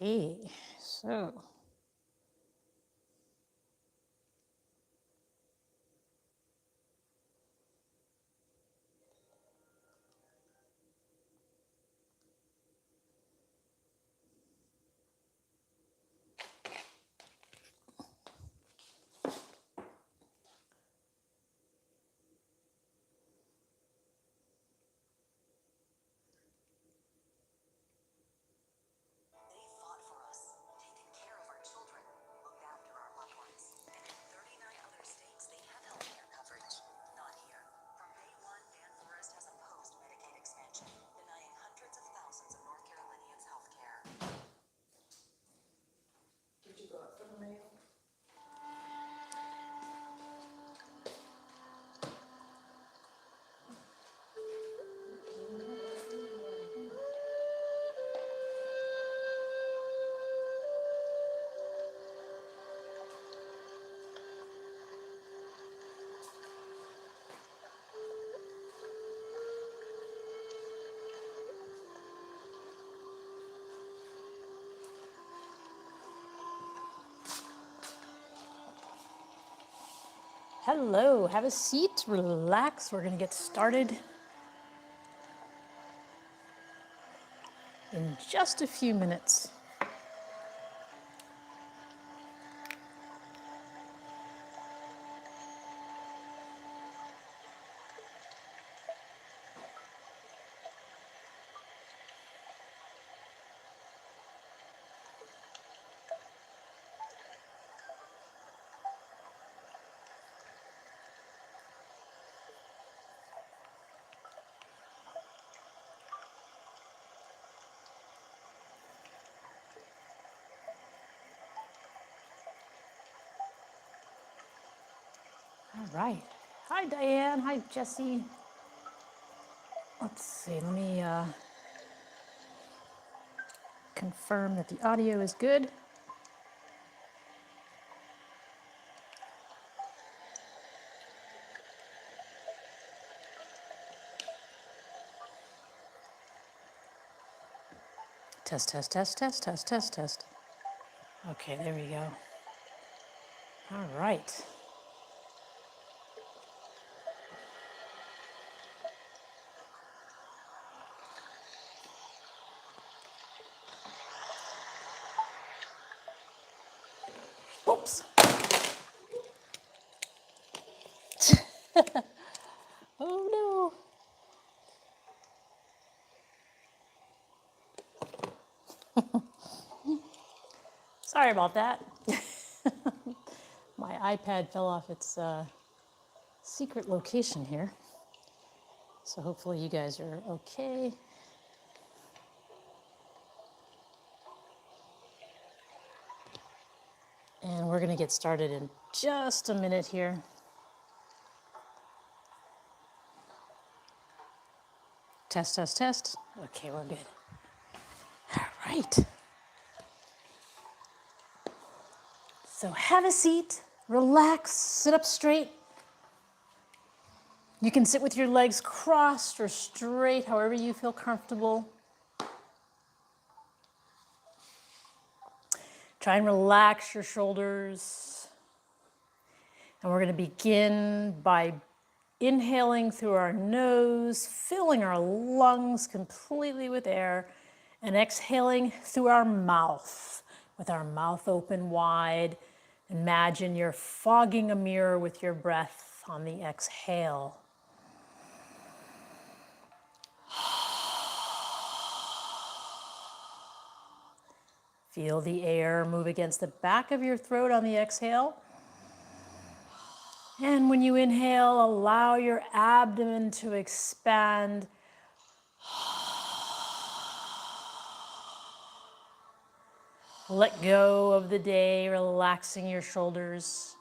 Okay, so hello, have a seat, relax. We're going to get started in just a few minutes. All right. Hi, Diane. Hi, Jesse. Let's see, let me confirm that the audio is good. Test, test, test, test, test, test, test. Okay, there we go. All right. Oops. Oh no. Sorry about that. My iPad fell off its secret location here. So hopefully you guys are okay. And we're going to get started in just a minute here. Test, test, test. Okay, we're good. All right. So have a seat, relax, sit up straight. You can sit with your legs crossed or straight, however you feel comfortable. Try and relax your shoulders. And we're going to begin by inhaling through our nose, filling our lungs completely with air, and exhaling through our mouth, with our mouth open wide. Imagine you're fogging a mirror with your breath on the exhale. Feel the air move against the back of your throat on the exhale. And when you inhale, allow your abdomen to expand. Let go of the day, relaxing your shoulders.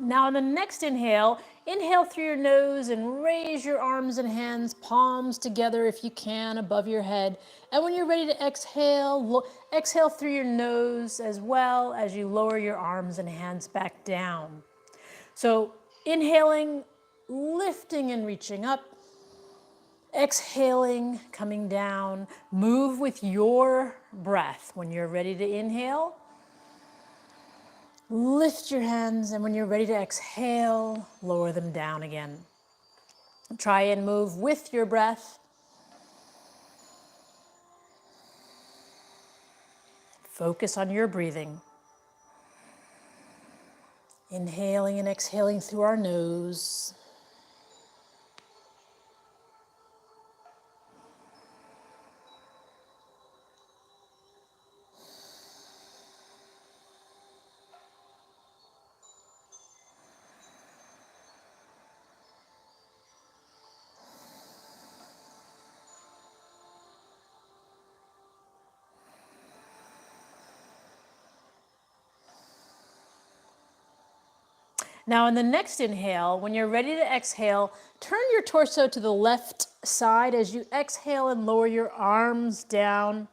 Now on the next inhale, inhale through your nose and raise your arms and hands, palms together if you can, above your head. And when you're ready to exhale, exhale through your nose as well as you lower your arms and hands back down. So inhaling, lifting and reaching up. Exhaling, coming down. Move with your breath. When you're ready to inhale, lift your hands, and when you're ready to exhale, lower them down again. Try and move with your breath. Focus on your breathing. Inhaling and exhaling through our nose. Now in the next inhale, when you're ready to exhale, turn your torso to the left side as you exhale and lower your arms down.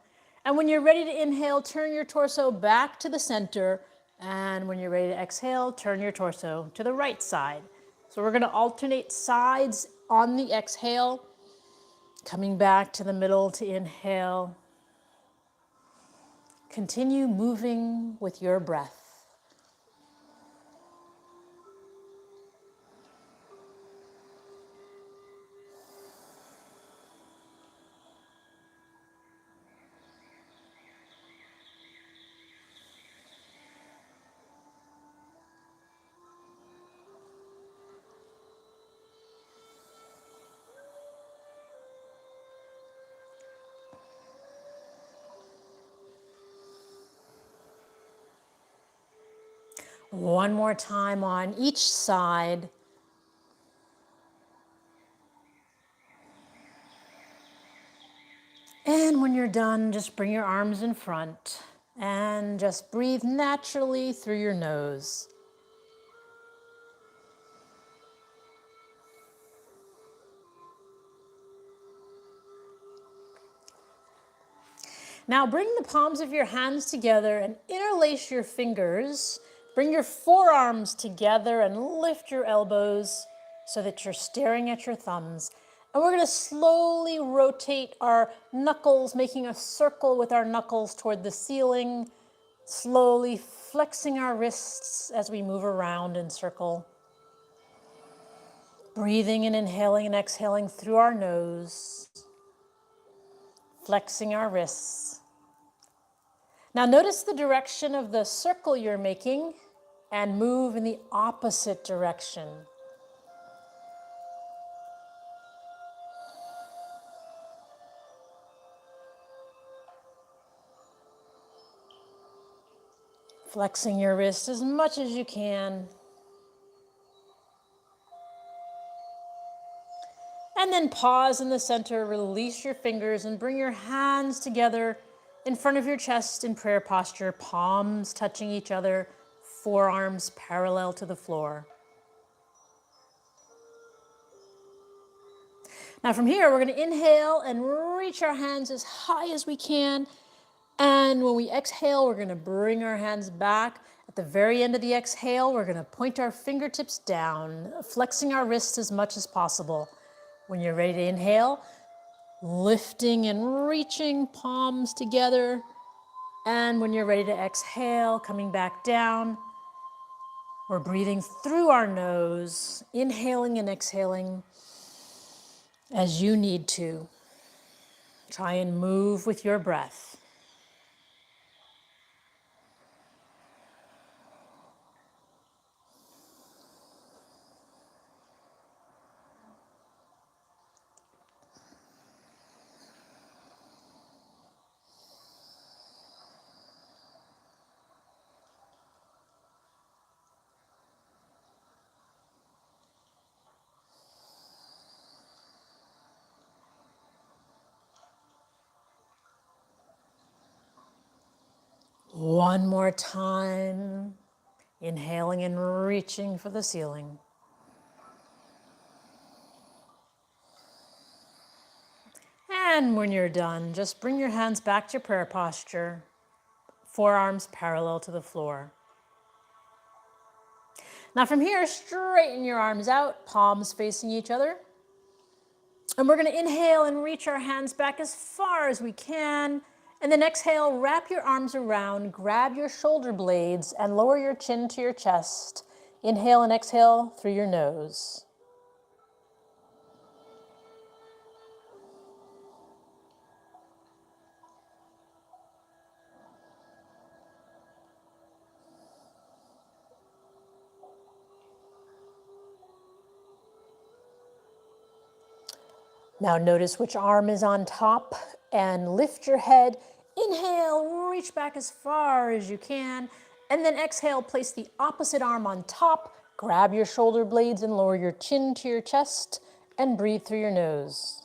And when you're ready to inhale, turn your torso back to the center. And when you're ready to exhale, turn your torso to the right side. So we're going to alternate sides on the exhale, coming back to the middle to inhale. Continue moving with your breath. One more time on each side. And when you're done, just bring your arms in front and just breathe naturally through your nose. Now bring the palms of your hands together and interlace your fingers. Bring your forearms together and lift your elbows so that you're staring at your thumbs. And we're going to slowly rotate our knuckles, making a circle with our knuckles toward the ceiling, slowly flexing our wrists as we move around in circle. Breathing and inhaling and exhaling through our nose, flexing our wrists. Now notice the direction of the circle you're making and move in the opposite direction. Flexing your wrist as much as you can. And then pause in the center, release your fingers and bring your hands together in front of your chest in prayer posture, palms touching each other, forearms parallel to the floor. Now from here, we're going to inhale and reach our hands as high as we can. And when we exhale, we're going to bring our hands back. At the very end of the exhale, we're going to point our fingertips down, flexing our wrists as much as possible. When you're ready to inhale, lifting and reaching, palms together. And when you're ready to exhale, coming back down, we're breathing through our nose, inhaling and exhaling as you need to. Try and move with your breath. One more time. Inhaling and reaching for the ceiling. And when you're done, just bring your hands back to prayer posture, forearms parallel to the floor. Now from here, straighten your arms out, palms facing each other. And we're going to inhale and reach our hands back as far as we can. And then exhale, wrap your arms around, grab your shoulder blades, and lower your chin to your chest. Inhale and exhale through your nose. Now notice which arm is on top and lift your head. Inhale, reach back as far as you can. And then exhale, place the opposite arm on top. Grab your shoulder blades and lower your chin to your chest and breathe through your nose.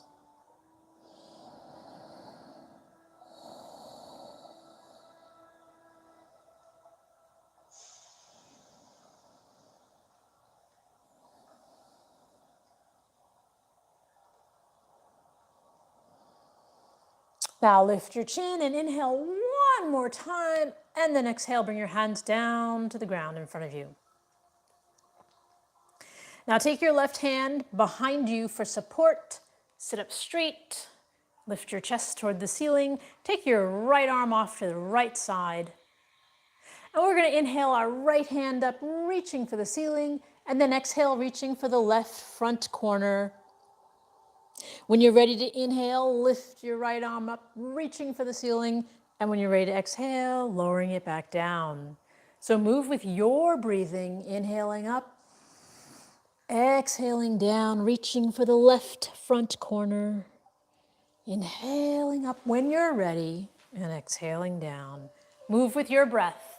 Now lift your chin and inhale one more time, and then exhale, bring your hands down to the ground in front of you. Now take your left hand behind you for support, sit up straight, lift your chest toward the ceiling, take your right arm off to the right side, and we're going to inhale our right hand up, reaching for the ceiling, and then exhale, reaching for the left front corner. When you're ready to inhale, lift your right arm up, reaching for the ceiling. And when you're ready to exhale, lowering it back down. So move with your breathing, inhaling up, exhaling down, reaching for the left front corner. Inhaling up when you're ready and exhaling down. Move with your breath.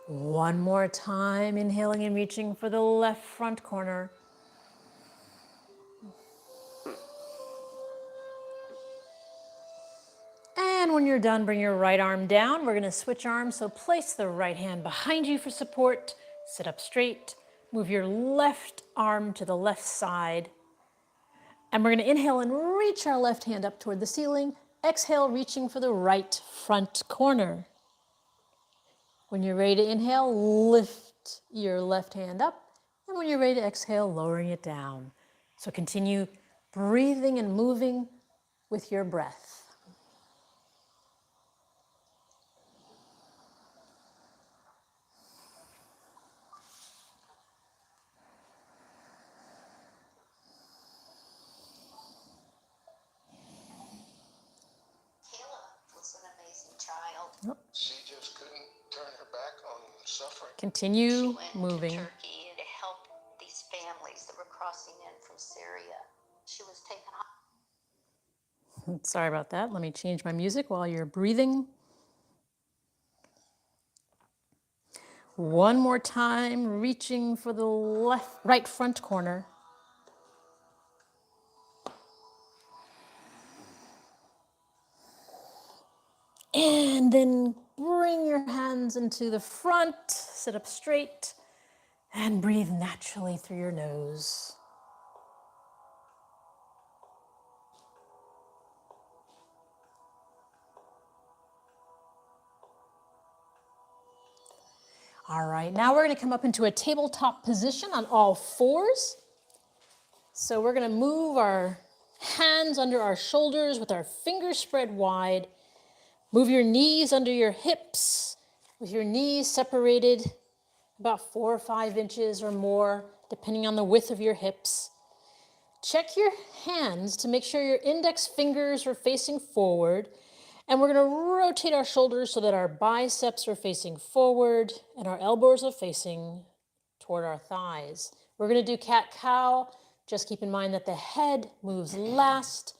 One more time, inhaling and reaching for the left front corner. And when you're done, bring your right arm down. We're going to switch arms, so place the right hand behind you for support. Sit up straight. Move your left arm to the left side. And we're going to inhale and reach our left hand up toward the ceiling. Exhale, reaching for the right front corner. When you're ready to inhale, lift your left hand up. And when you're ready to exhale, lowering it down. So continue breathing and moving with your breath. She just couldn't turn her back on suffering. Continue she went moving. to Turkey to help these families that were crossing in from Syria. She was taken off. Sorry about that. Let me change my music while you're breathing. One more time, reaching for the right front corner. And then bring your hands into the front, sit up straight, and breathe naturally through your nose. All right, now we're going to come up into a tabletop position on all fours. So we're going to move our hands under our shoulders with our fingers spread wide. Move your knees under your hips with your knees separated about 4 or 5 inches or more, depending on the width of your hips. Check your hands to make sure your index fingers are facing forward. And we're going to rotate our shoulders so that our biceps are facing forward and our elbows are facing toward our thighs. We're going to do cat-cow. Just keep in mind that the head moves last.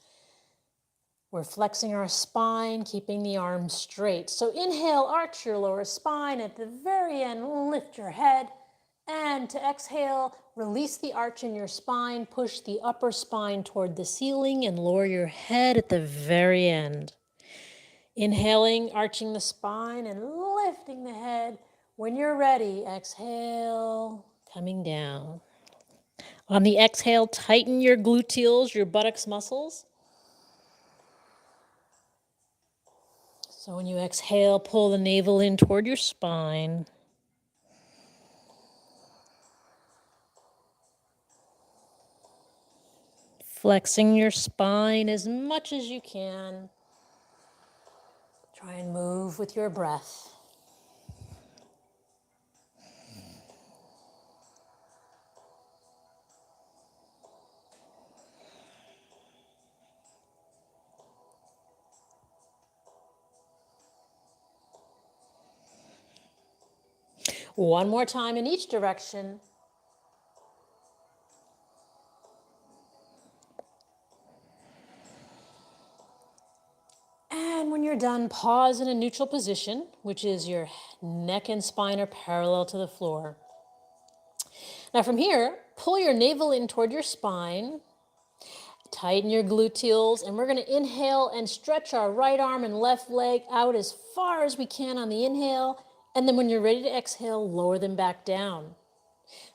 We're flexing our spine, keeping the arms straight. So inhale, arch your lower spine. At the very end, lift your head. And to exhale, release the arch in your spine, push the upper spine toward the ceiling and lower your head at the very end. Inhaling, arching the spine and lifting the head. When you're ready, exhale, coming down. On the exhale, tighten your gluteals, your buttocks muscles. So when you exhale, pull the navel in toward your spine. Flexing your spine as much as you can. Try and move with your breath. One more time in each direction. And when you're done, pause in a neutral position, which is your neck and spine are parallel to the floor. Now from here, pull your navel in toward your spine, tighten your gluteals, and we're going to inhale and stretch our right arm and left leg out as far as we can on the inhale, and then when you're ready to exhale, lower them back down.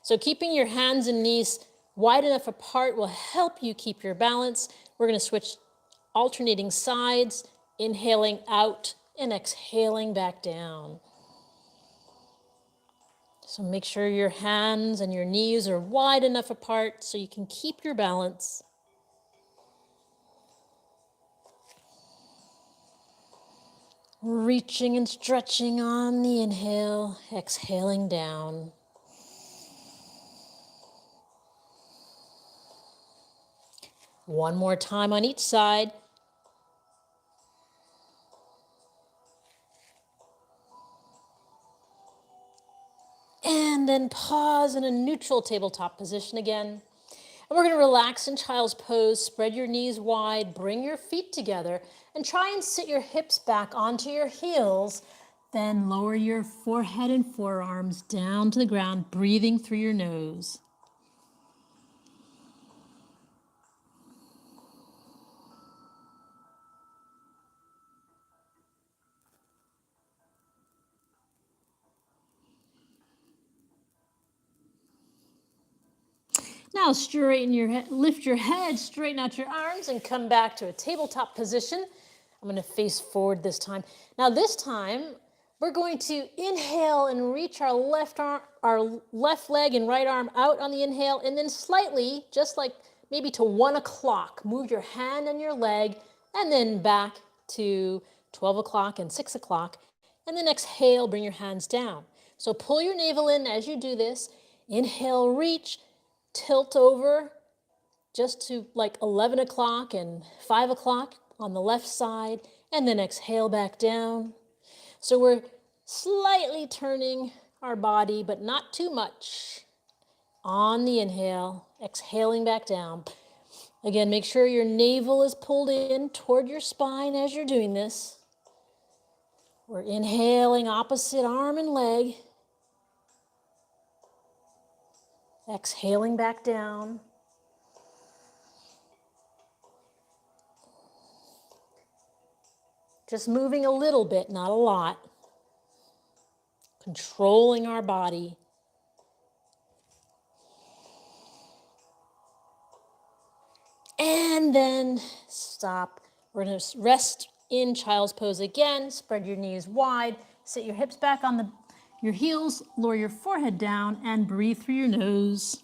So keeping your hands and knees wide enough apart will help you keep your balance. We're going to switch alternating sides, inhaling out and exhaling back down. So make sure your hands and your knees are wide enough apart so you can keep your balance. Reaching and stretching on the inhale, exhaling down. One more time on each side. And then pause in a neutral tabletop position again. And we're going to relax in child's pose, spread your knees wide, bring your feet together, and try and sit your hips back onto your heels. Then lower your forehead and forearms down to the ground, breathing through your nose. Now straighten your head, lift your head, straighten out your arms, and come back to a tabletop position. I'm going to face forward this time. Now this time, we're going to inhale and reach our left leg and right arm out on the inhale, and then slightly, just like maybe to 1 o'clock, move your hand and your leg, and then back to 12 o'clock and 6 o'clock, and then exhale, bring your hands down. So pull your navel in as you do this. Inhale, reach, tilt over just to like 11 o'clock and 5 o'clock on the left side, and then exhale back down. So we're slightly turning our body, but not too much. On the inhale, exhaling back down. Again, make sure your navel is pulled in toward your spine as you're doing this. We're inhaling opposite arm and leg. Exhaling back down. Just moving a little bit, not a lot. Controlling our body. And then stop. We're going to rest in child's pose again. Spread your knees wide. Sit your hips back on your heels. Lower your forehead down and breathe through your nose.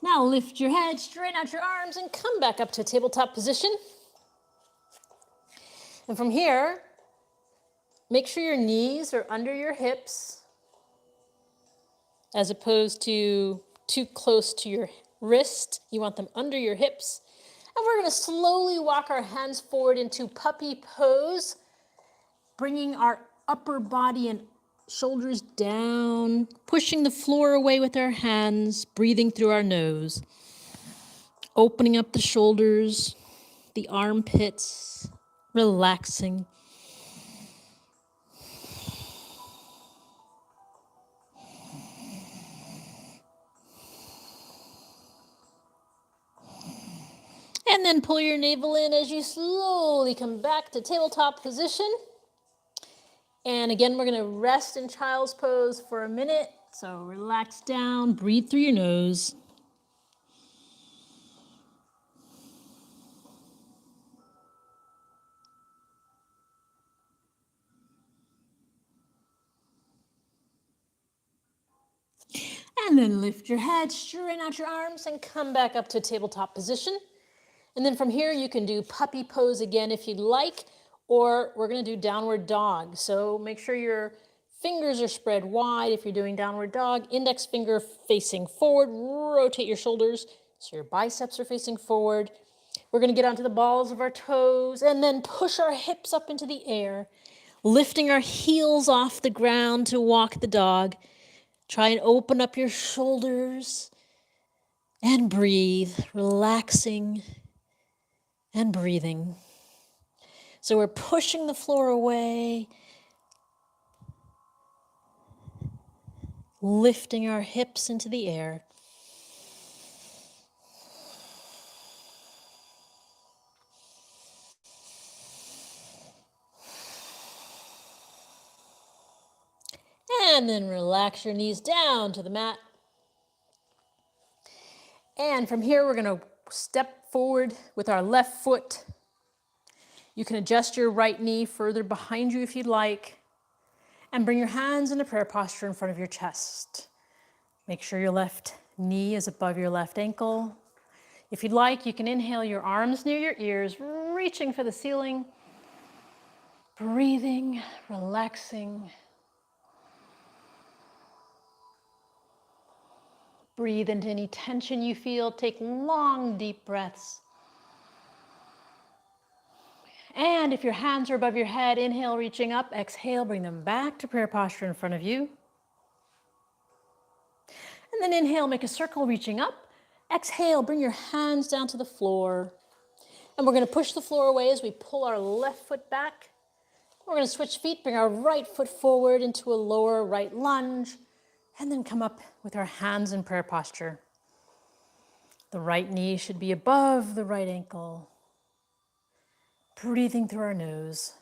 Now lift your head, straighten out your arms, and come back up to tabletop position. And from here, make sure your knees are under your hips. as opposed to too close to your wrist. You want them under your hips. And we're going to slowly walk our hands forward into puppy pose, bringing our upper body and shoulders down, pushing the floor away with our hands, breathing through our nose, opening up the shoulders, the armpits, relaxing. And then pull your navel in as you slowly come back to tabletop position. And again, we're going to rest in child's pose for a minute. So relax down, breathe through your nose. And then lift your head, straighten out your arms, and come back up to tabletop position. And then from here, you can do puppy pose again if you'd like, or we're going to do downward dog. So make sure your fingers are spread wide if you're doing downward dog. Index finger facing forward. Rotate your shoulders so your biceps are facing forward. We're going to get onto the balls of our toes and then push our hips up into the air, lifting our heels off the ground to walk the dog. Try and open up your shoulders and breathe, relaxing and breathing. So we're pushing the floor away, lifting our hips into the air. And then relax your knees down to the mat. And from here, we're going to step forward with our left foot. You can adjust your right knee further behind you if you'd like. And bring your hands into prayer posture in front of your chest. Make sure your left knee is above your left ankle. If you'd like, you can inhale your arms near your ears, reaching for the ceiling. Breathing, relaxing. Breathe into any tension you feel. Take long, deep breaths. And if your hands are above your head, inhale, reaching up. Exhale, bring them back to prayer posture in front of you. And then inhale, make a circle, reaching up. Exhale, bring your hands down to the floor. And we're going to push the floor away as we pull our left foot back. We're going to switch feet, bring our right foot forward into a lower right lunge, and then come up with our hands in prayer posture. The right knee should be above the right ankle. Breathing through our nose.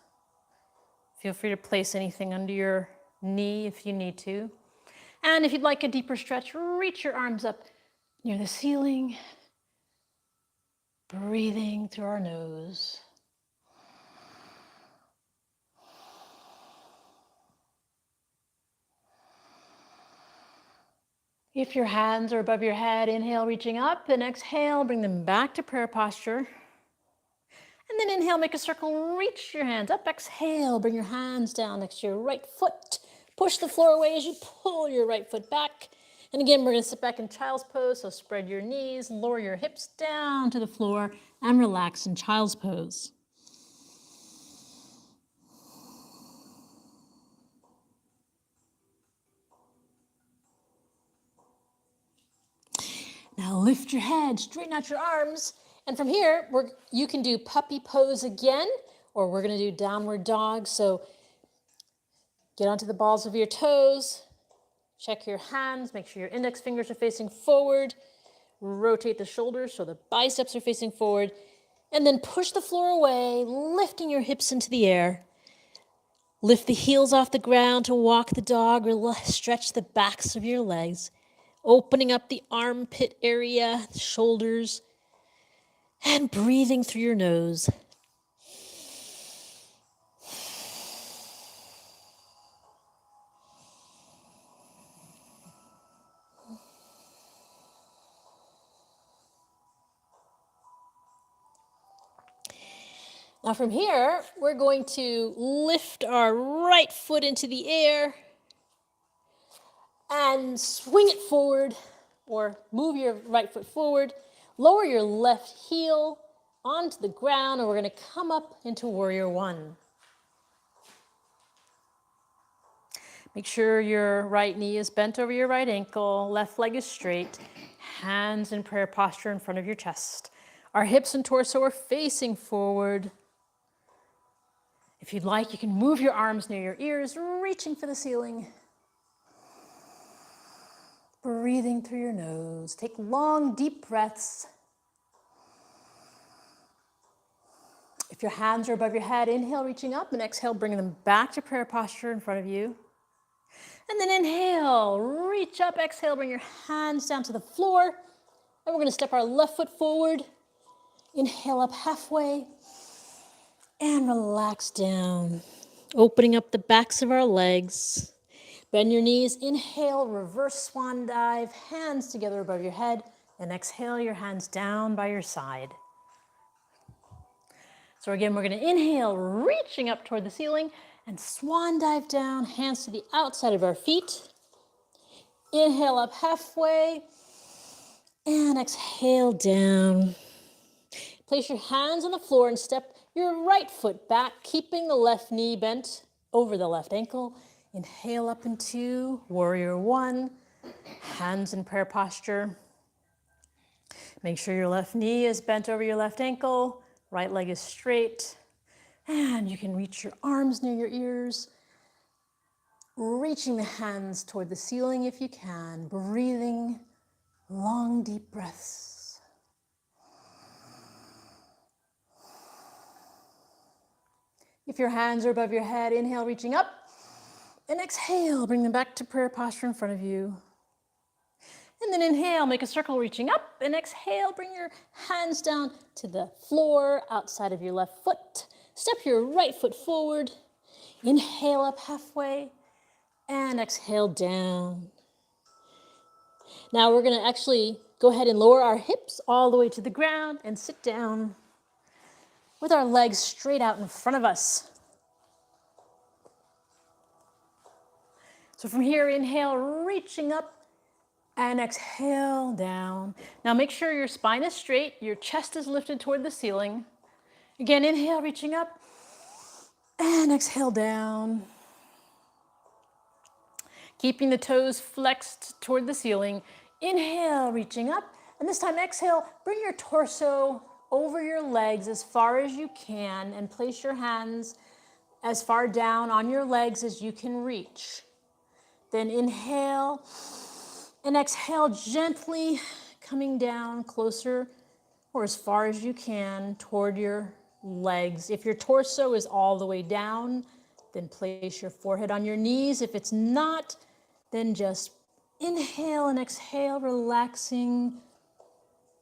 Feel free to place anything under your knee if you need to. And if you'd like a deeper stretch, reach your arms up near the ceiling. Breathing through our nose. If your hands are above your head, inhale, reaching up, and exhale, bring them back to prayer posture. And then inhale, make a circle, reach your hands up. Exhale, bring your hands down next to your right foot. Push the floor away as you pull your right foot back. And again, we're going to sit back in child's pose, so spread your knees, lower your hips down to the floor, and relax in child's pose. Now lift your head, straighten out your arms, and from here, you can do puppy pose again, or we're going to do downward dog. So get onto the balls of your toes, check your hands, make sure your index fingers are facing forward, rotate the shoulders so the biceps are facing forward, and then push the floor away, lifting your hips into the air. Lift the heels off the ground to walk the dog, or stretch the backs of your legs. Opening up the armpit area, the shoulders, and breathing through your nose. Now from here, we're going to lift our right foot into the air And swing it forward, or move your right foot forward. Lower your left heel onto the ground, and we're going to come up into warrior one. Make sure your right knee is bent over your right ankle, left leg is straight, hands in prayer posture in front of your chest. Our hips and torso are facing forward. If you'd like, you can move your arms near your ears, reaching for the ceiling. Breathing through your nose. Take long, deep breaths. If your hands are above your head, inhale, reaching up, and exhale, bringing them back to prayer posture in front of you. And then inhale, reach up, exhale, bring your hands down to the floor. And we're going to step our left foot forward. Inhale up halfway. And relax down. Opening up the backs of our legs. Bend your knees. Inhale, reverse swan dive. Hands together above your head. And exhale, your hands down by your side. So again, we're going to inhale, reaching up toward the ceiling, and swan dive down, hands to the outside of our feet. Inhale up halfway, and exhale down. Place your hands on the floor and step your right foot back, keeping the left knee bent over the left ankle. Inhale up into warrior one, hands in prayer posture. Make sure your left knee is bent over your left ankle, right leg is straight, and you can reach your arms near your ears, reaching the hands toward the ceiling if you can, breathing long, deep breaths. If your hands are above your head, inhale, reaching up, and exhale, bring them back to prayer posture in front of you. And then inhale, make a circle reaching up, and exhale, bring your hands down to the floor outside of your left foot. Step your right foot forward, inhale up halfway, and exhale down. Now we're going to actually go ahead and lower our hips all the way to the ground and sit down with our legs straight out in front of us. So from here, inhale, reaching up, and exhale down. Now make sure your spine is straight, your chest is lifted toward the ceiling. Again, inhale, reaching up, and exhale down. Keeping the toes flexed toward the ceiling. Inhale, reaching up, and this time exhale, bring your torso over your legs as far as you can and place your hands as far down on your legs as you can reach. Then inhale and exhale, gently coming down closer or as far as you can toward your legs. If your torso is all the way down, then place your forehead on your knees. If it's not, then just inhale and exhale, relaxing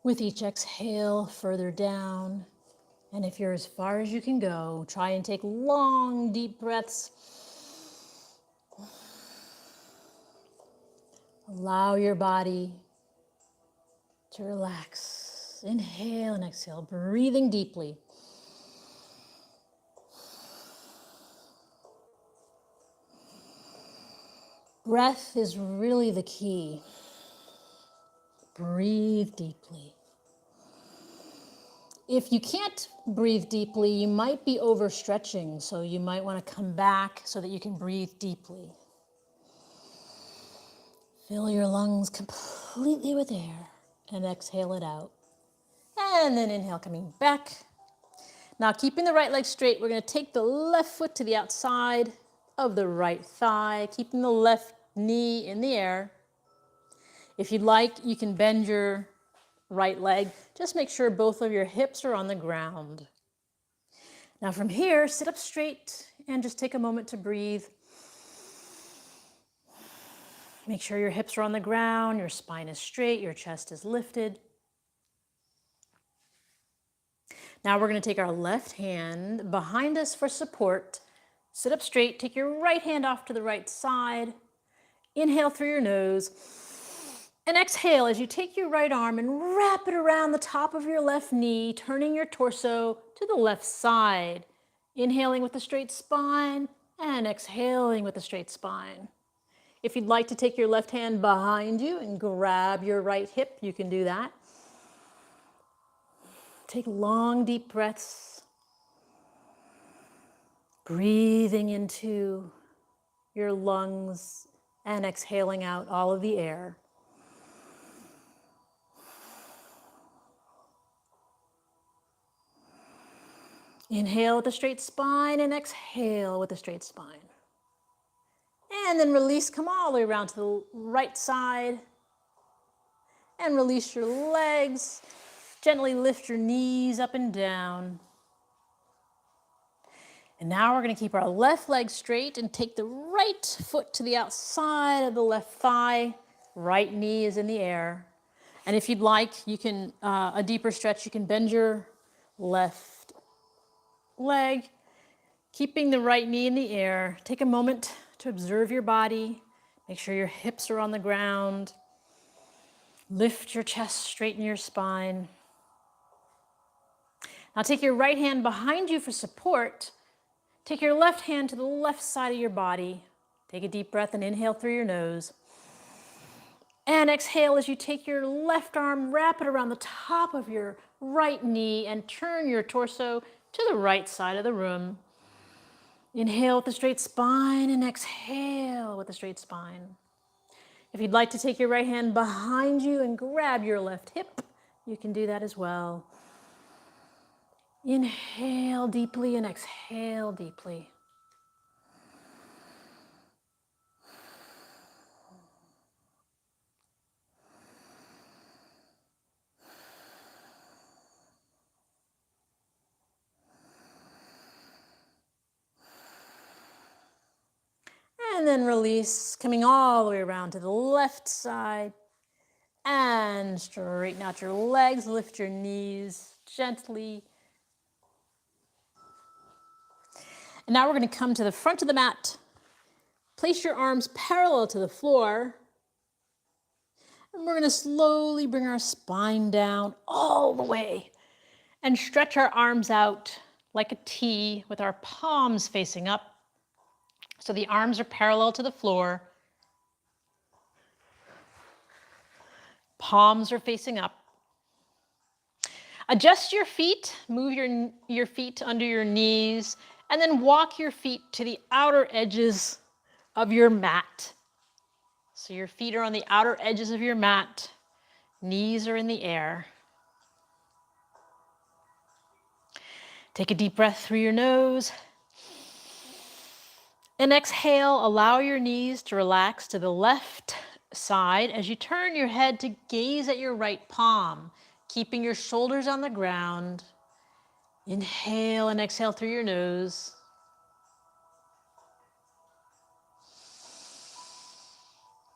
with each exhale further down. And if you're as far as you can go, try and take long, deep breaths. Allow your body to relax. Inhale and exhale, breathing deeply. Breath is really the key. Breathe deeply. If you can't breathe deeply, you might be overstretching, so you might want to come back so that you can breathe deeply. Fill your lungs completely with air and exhale it out. And then inhale, coming back. Now, keeping the right leg straight, we're going to take the left foot to the outside of the right thigh, keeping the left knee in the air. If you'd like, you can bend your right leg. Just make sure both of your hips are on the ground. Now from here, sit up straight and just take a moment to breathe. Make sure your hips are on the ground, your spine is straight, your chest is lifted. Now we're going to take our left hand behind us for support. Sit up straight, take your right hand off to the right side. Inhale through your nose. And exhale as you take your right arm and wrap it around the top of your left knee, turning your torso to the left side. Inhaling with a straight spine and exhaling with a straight spine. If you'd like to take your left hand behind you and grab your right hip, you can do that. Take long, deep breaths, breathing into your lungs and exhaling out all of the air. Inhale with a straight spine and exhale with a straight spine. And then release, come all the way around to the right side. And release your legs. Gently lift your knees up and down. And now we're going to keep our left leg straight and take the right foot to the outside of the left thigh. Right knee is in the air. And if you'd like, you can, a deeper stretch, you can bend your left leg, keeping the right knee in the air. Take a moment to observe your body. Make sure your hips are on the ground. Lift your chest, straighten your spine. Now take your right hand behind you for support. Take your left hand to the left side of your body. Take a deep breath and inhale through your nose. And exhale as you take your left arm, wrap it around the top of your right knee and turn your torso to the right side of the room. Inhale with a straight spine and exhale with a straight spine. If you'd like to take your right hand behind you and grab your left hip, you can do that as well. Inhale deeply and exhale deeply. And then release, coming all the way around to the left side. And straighten out your legs, lift your knees gently. And now we're going to come to the front of the mat. Place your arms parallel to the floor. And we're going to slowly bring our spine down all the way and stretch our arms out like a T with our palms facing up. So the arms are parallel to the floor. Palms are facing up. Adjust your feet, move your feet under your knees, and then walk your feet to the outer edges of your mat. So your feet are on the outer edges of your mat. Knees are in the air. Take a deep breath through your nose. And exhale, allow your knees to relax to the left side as you turn your head to gaze at your right palm, keeping your shoulders on the ground. Inhale and exhale through your nose.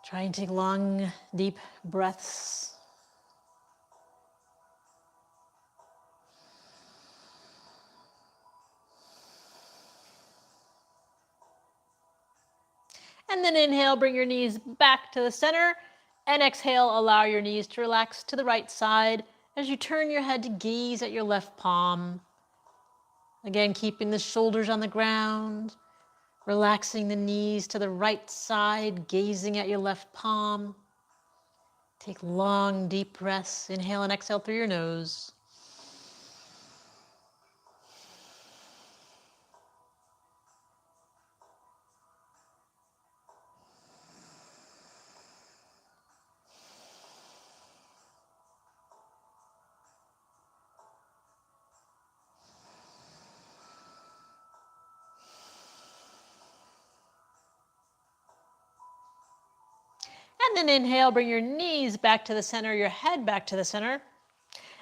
Try and take long, deep breaths. And then inhale, bring your knees back to the center. And exhale, allow your knees to relax to the right side as you turn your head to gaze at your left palm. Again, keeping the shoulders on the ground, relaxing the knees to the right side, gazing at your left palm. Take long, deep breaths. Inhale and exhale through your nose. And then inhale, bring your knees back to the center, your head back to the center.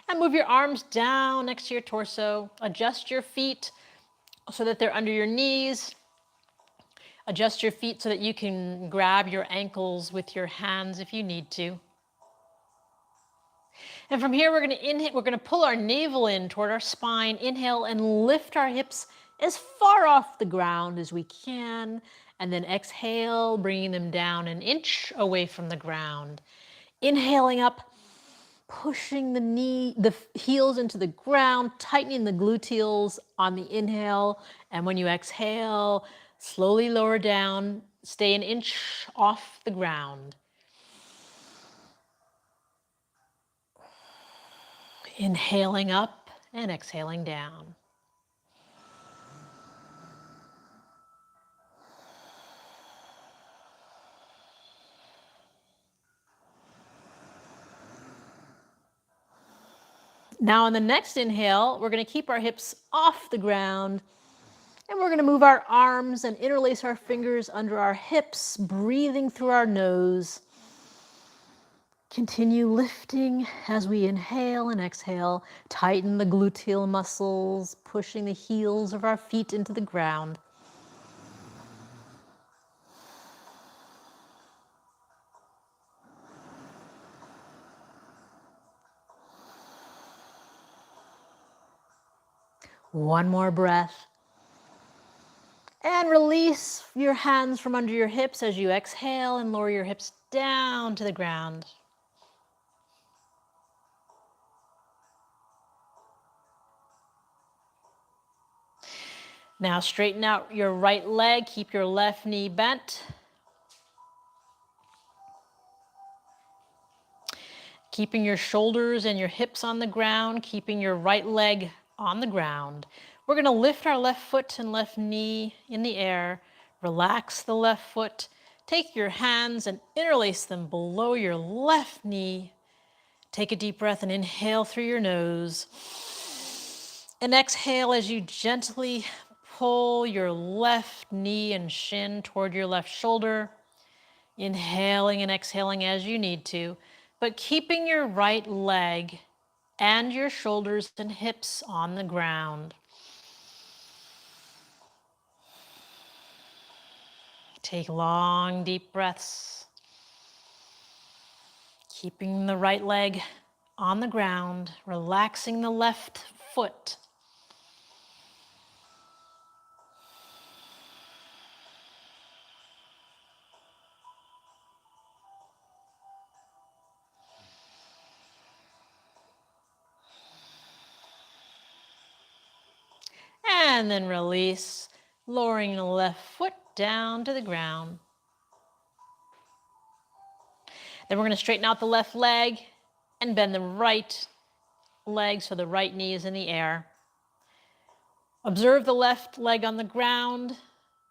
And move your arms down next to your torso. Adjust your feet so that they're under your knees. Adjust your feet so that you can grab your ankles with your hands if you need to. And from here, we're going to pull our navel in toward our spine. Inhale and lift our hips as far off the ground as we can. And then exhale, bringing them down an inch away from the ground. Inhaling up, pushing the heels into the ground, tightening the gluteals on the inhale. And when you exhale, slowly lower down stay an inch off the ground. Inhaling up and exhaling down. Now on the next inhale, we're going to keep our hips off the ground, and we're going to move our arms and interlace our fingers under our hips, breathing through our nose. Continue lifting as we inhale and exhale. Tighten the gluteal muscles, pushing the heels of our feet into the ground. One more breath. And release your hands from under your hips as you exhale and lower your hips down to the ground. Now straighten out your right leg, keep your left knee bent. Keeping your shoulders and your hips on the ground, keeping your right leg on the ground. We're going to lift our left foot and left knee in the air. Relax the left foot. Take your hands and interlace them below your left knee. Take a deep breath and inhale through your nose. And exhale as you gently pull your left knee and shin toward your left shoulder. Inhaling and exhaling as you need to, but keeping your right leg and your shoulders and hips on the ground. Take long, deep breaths. Keeping the right leg on the ground, relaxing the left foot. And then release, lowering the left foot down to the ground. Then we're going to straighten out the left leg and bend the right leg so the right knee is in the air. Observe the left leg on the ground,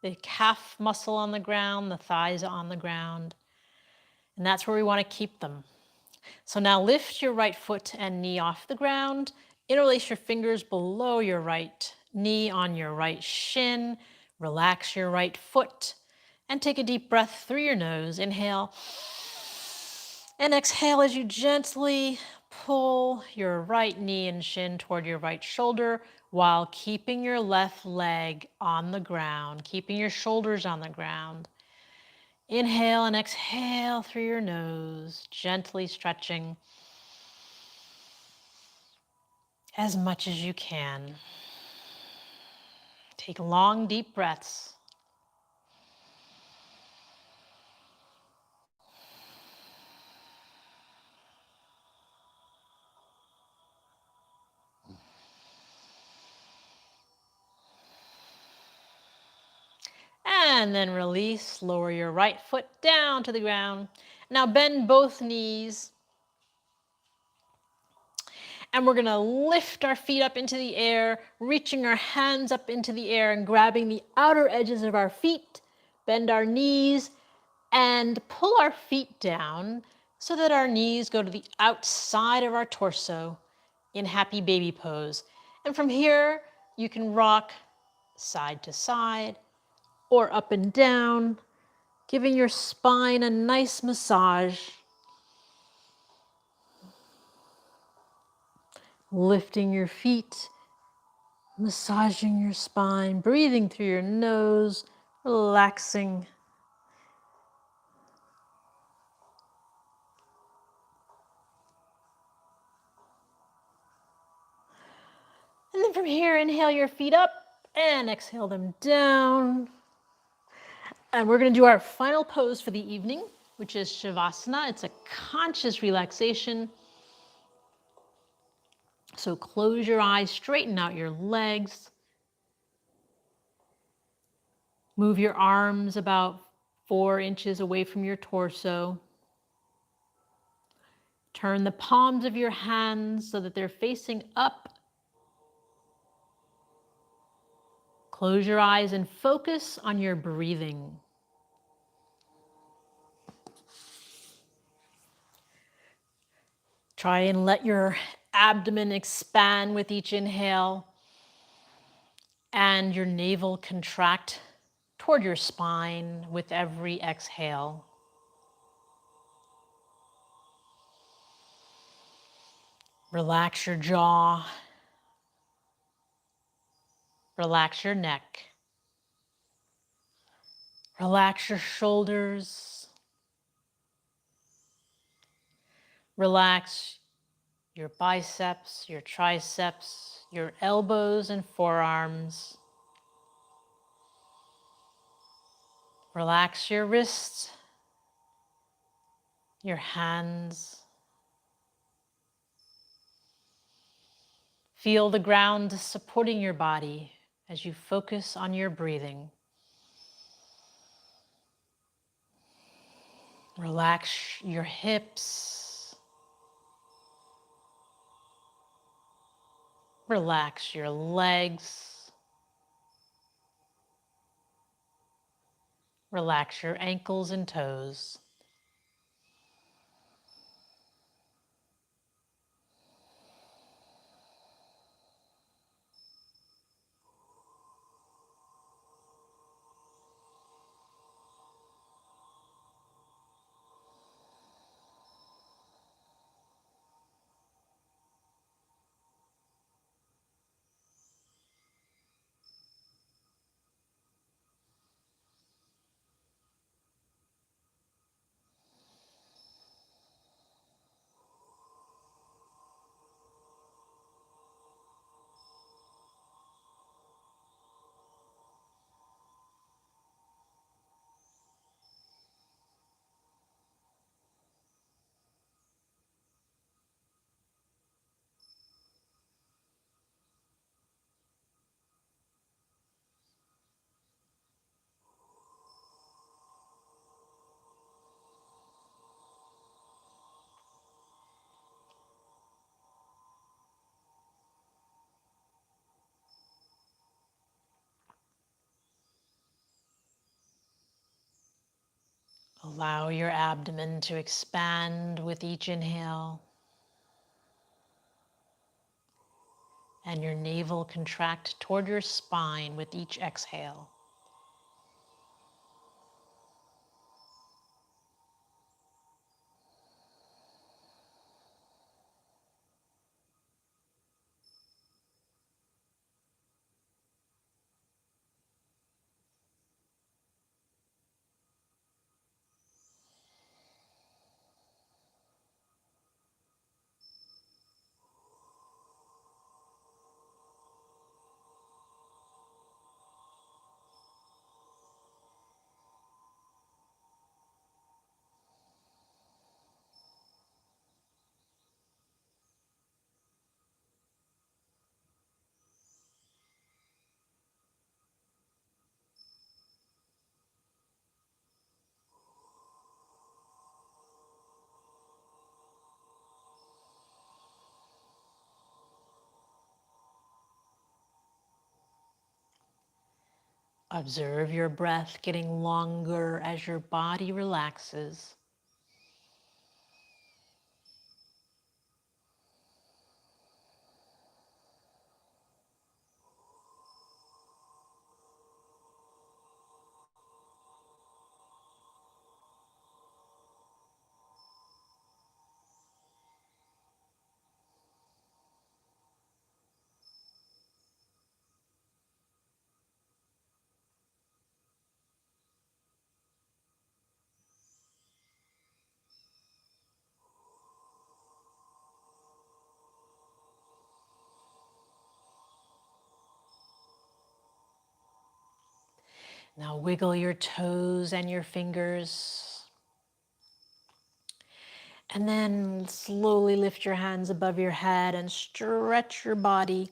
the calf muscle on the ground, the thighs on the ground. And that's where we want to keep them. So now lift your right foot and knee off the ground. Interlace your fingers below your right knee on your right shin. Relax your right foot and take a deep breath through your nose. Inhale and exhale as you gently pull your right knee and shin toward your right shoulder while keeping your left leg on the ground, keeping your shoulders on the ground. Inhale and exhale through your nose, gently stretching as much as you can. Take long, deep breaths. And then release, lower your right foot down to the ground. Now bend both knees. And we're gonna lift our feet up into the air, reaching our hands up into the air and grabbing the outer edges of our feet. Bend our knees and pull our feet down so that our knees go to the outside of our torso in happy baby pose. And from here, you can rock side to side or up and down, giving your spine a nice massage. Lifting your feet, massaging your spine, breathing through your nose, relaxing. And then from here, inhale your feet up and exhale them down. And we're going to do our final pose for the evening, which is Shavasana. It's a conscious relaxation. So close your eyes, straighten out your legs. Move your arms about 4 inches away from your torso. Turn the palms of your hands so that they're facing up. Close your eyes and focus on your breathing. Try and let your abdomen expand with each inhale and your navel contract toward your spine with every exhale. Relax your jaw. Relax your neck. Relax your shoulders. Relax your biceps, your triceps, your elbows and forearms. Relax your wrists, your hands. Feel the ground supporting your body as you focus on your breathing. Relax your hips. Relax your legs. Relax your ankles and toes. Allow your abdomen to expand with each inhale and your navel contract toward your spine with each exhale. Observe your breath getting longer as your body relaxes. Now wiggle your toes and your fingers. And then slowly lift your hands above your head and stretch your body.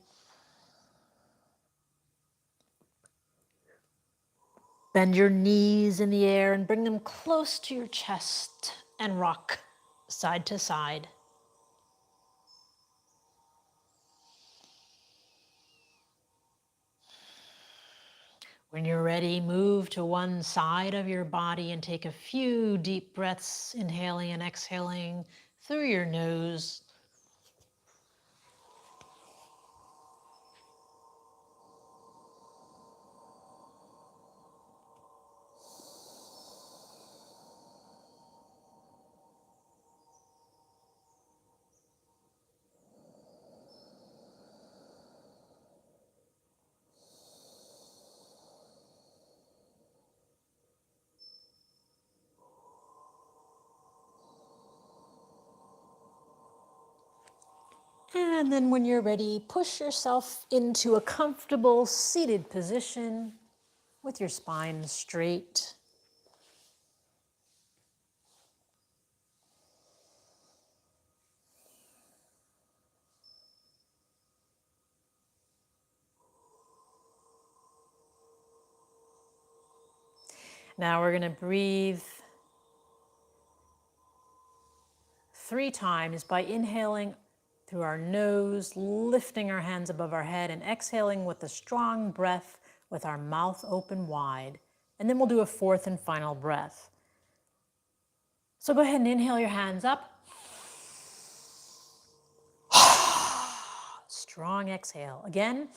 Bend your knees in the air and bring them close to your chest and rock side to side. When you're ready, move to one side of your body and take a few deep breaths, inhaling and exhaling through your nose. And then when you're ready, push yourself into a comfortable seated position with your spine straight. Now we're going to breathe 3 times by inhaling through our nose, lifting our hands above our head, and exhaling with a strong breath with our mouth open wide. And then we'll do a 4th and final breath. So go ahead and inhale your hands up. Strong exhale. Again.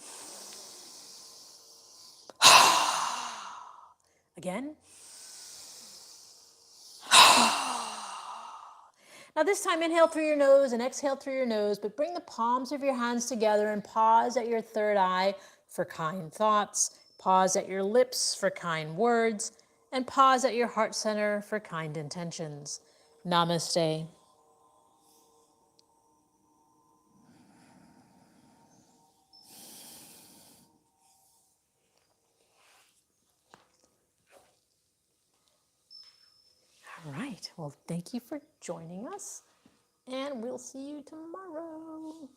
Again. Now this time inhale through your nose and exhale through your nose, but bring the palms of your hands together and pause at your third eye for kind thoughts, pause at your lips for kind words, and pause at your heart center for kind intentions. Namaste. All right, well, thank you for joining us, and we'll see you tomorrow.